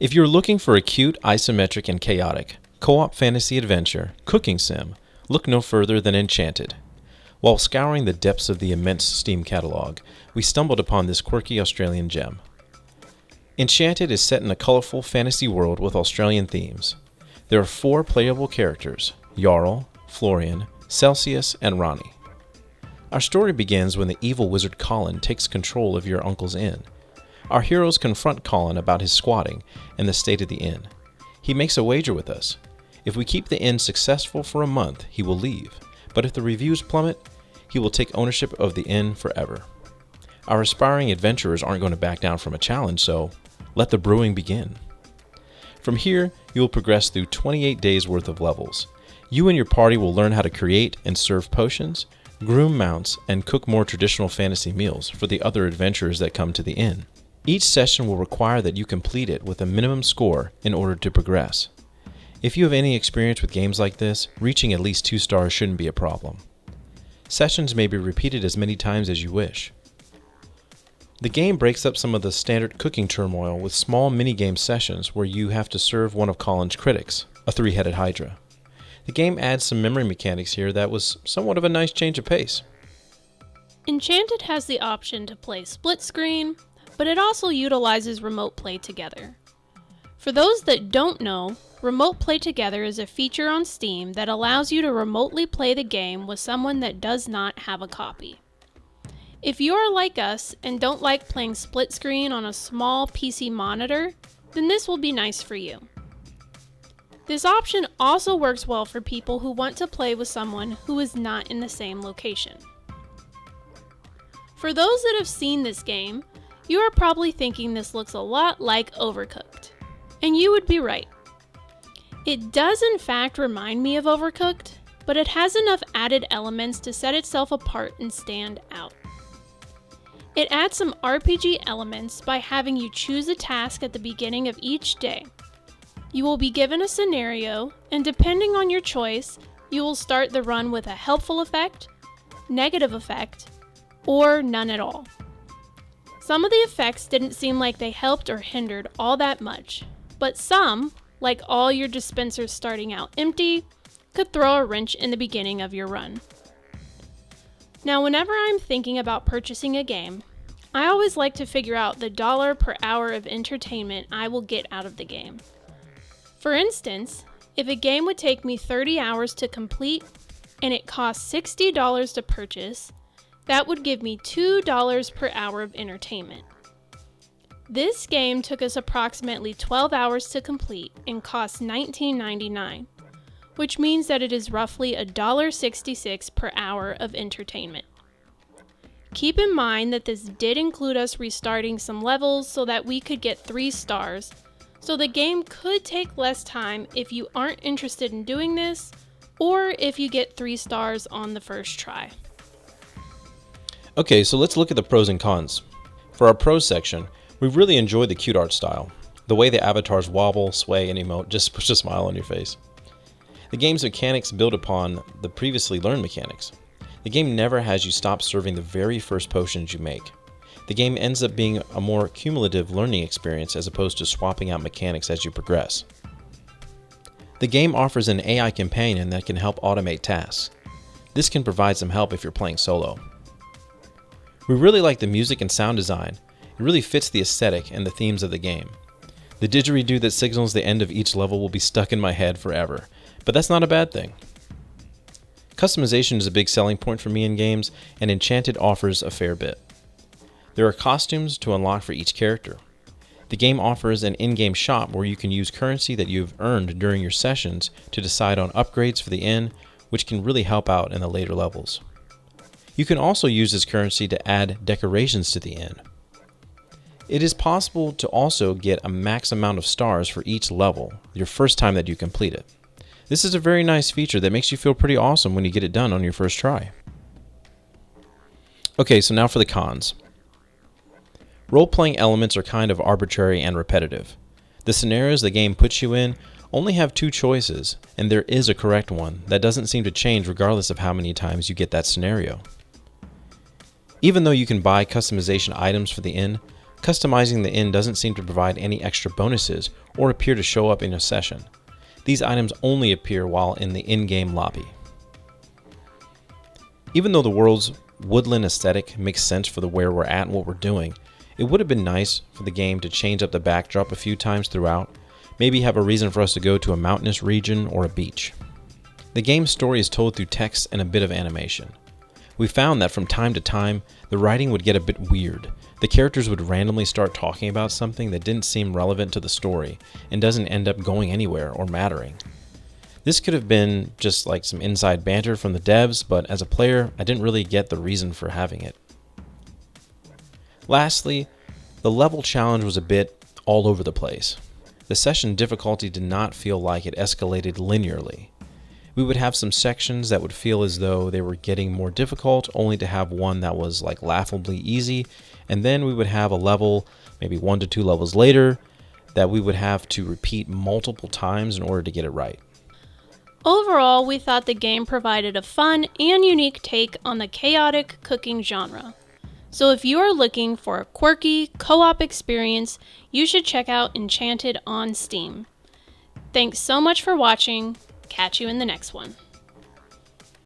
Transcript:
If you're looking for a cute, isometric, and chaotic co-op fantasy adventure cooking sim, look no further than Innchanted. While scouring the depths of the immense Steam catalog, we stumbled upon this quirky Australian gem. Innchanted is set in a colorful fantasy world with Australian themes. There are 4 playable characters: Jarl, Florian, Celsius, and Ronnie. Our story begins when the evil wizard Colin takes control of your uncle's inn. Our heroes confront Colin about his squatting and the state of the inn. He makes a wager with us. If we keep the inn successful for a month, he will leave. But if the reviews plummet, he will take ownership of the inn forever. Our aspiring adventurers aren't going to back down from a challenge, so let the brewing begin. From here, you will progress through 28 days worth of levels. You and your party will learn how to create and serve potions, groom mounts, and cook more traditional fantasy meals for the other adventurers that come to the inn. Each session will require that you complete it with a minimum score in order to progress. If you have any experience with games like this, reaching at least 2 stars shouldn't be a problem. Sessions may be repeated as many times as you wish. The game breaks up some of the standard cooking turmoil with small minigame sessions where you have to serve one of Colin's critics, a 3-headed Hydra. The game adds some memory mechanics here that was somewhat of a nice change of pace. Enchanted has the option to play split screen, but it also utilizes remote play together. For those that don't know, remote play together is a feature on Steam that allows you to remotely play the game with someone that does not have a copy. If you are like us and don't like playing split screen on a small PC monitor, then this will be nice for you. This option also works well for people who want to play with someone who is not in the same location. For those that have seen this game, you are probably thinking this looks a lot like Overcooked. And you would be right. It does in fact remind me of Overcooked, but it has enough added elements to set itself apart and stand out. It adds some RPG elements by having you choose a task at the beginning of each day. You will be given a scenario, and depending on your choice, you will start the run with a helpful effect, negative effect, or none at all. Some of the effects didn't seem like they helped or hindered all that much, but some, like all your dispensers starting out empty, could throw a wrench in the beginning of your run. Now, whenever I'm thinking about purchasing a game, I always like to figure out the dollar per hour of entertainment I will get out of the game. For instance, if a game would take me 30 hours to complete and it costs $60 to purchase, that would give me $2 per hour of entertainment. This game took us approximately 12 hours to complete and cost $19.99, which means that it is roughly $1.66 per hour of entertainment. Keep in mind that this did include us restarting some levels so that we could get 3 stars, so the game could take less time if you aren't interested in doing this, or if you get 3 stars on the first try. Okay, so let's look at the pros and cons. For our pros section, we really enjoyed the cute art style. The way the avatars wobble, sway, and emote just puts a smile on your face. The game's mechanics build upon the previously learned mechanics. The game never has you stop serving the very first potions you make. The game ends up being a more cumulative learning experience as opposed to swapping out mechanics as you progress. The game offers an AI companion that can help automate tasks. This can provide some help if you're playing solo. We really like the music and sound design. It really fits the aesthetic and the themes of the game. The didgeridoo that signals the end of each level will be stuck in my head forever, but that's not a bad thing. Customization is a big selling point for me in games, and Enchanted offers a fair bit. There are costumes to unlock for each character. The game offers an in-game shop where you can use currency that you've earned during your sessions to decide on upgrades for the inn, which can really help out in the later levels. You can also use this currency to add decorations to the inn. It is possible to also get a max amount of stars for each level your first time that you complete it. This is a very nice feature that makes you feel pretty awesome when you get it done on your first try. Okay, so now for the cons. Role-playing elements are kind of arbitrary and repetitive. The scenarios the game puts you in only have 2 choices, and there is a correct one that doesn't seem to change regardless of how many times you get that scenario. Even though you can buy customization items for the inn, Customizing the inn doesn't seem to provide any extra bonuses or appear to show up in a session. These items only appear while in the in-game lobby. Even though the world's woodland aesthetic makes sense for where we're at and what we're doing, it would have been nice for the game to change up the backdrop a few times throughout, maybe have a reason for us to go to a mountainous region or a beach. The game's story is told through text and a bit of animation. We found that from time to time, the writing would get a bit weird. The characters would randomly start talking about something that didn't seem relevant to the story and doesn't end up going anywhere or mattering. This could have been just like some inside banter from the devs, but as a player, I didn't really get the reason for having it. Lastly, the level challenge was a bit all over the place. The session difficulty did not feel like it escalated linearly. We would have some sections that would feel as though they were getting more difficult, only to have one that was like laughably easy, and then we would have a level, maybe 1 to 2 levels later, that we would have to repeat multiple times in order to get it right. Overall, we thought the game provided a fun and unique take on the chaotic cooking genre. So if you are looking for a quirky co-op experience, you should check out Enchanted on Steam. Thanks so much for watching. Catch you in the next one.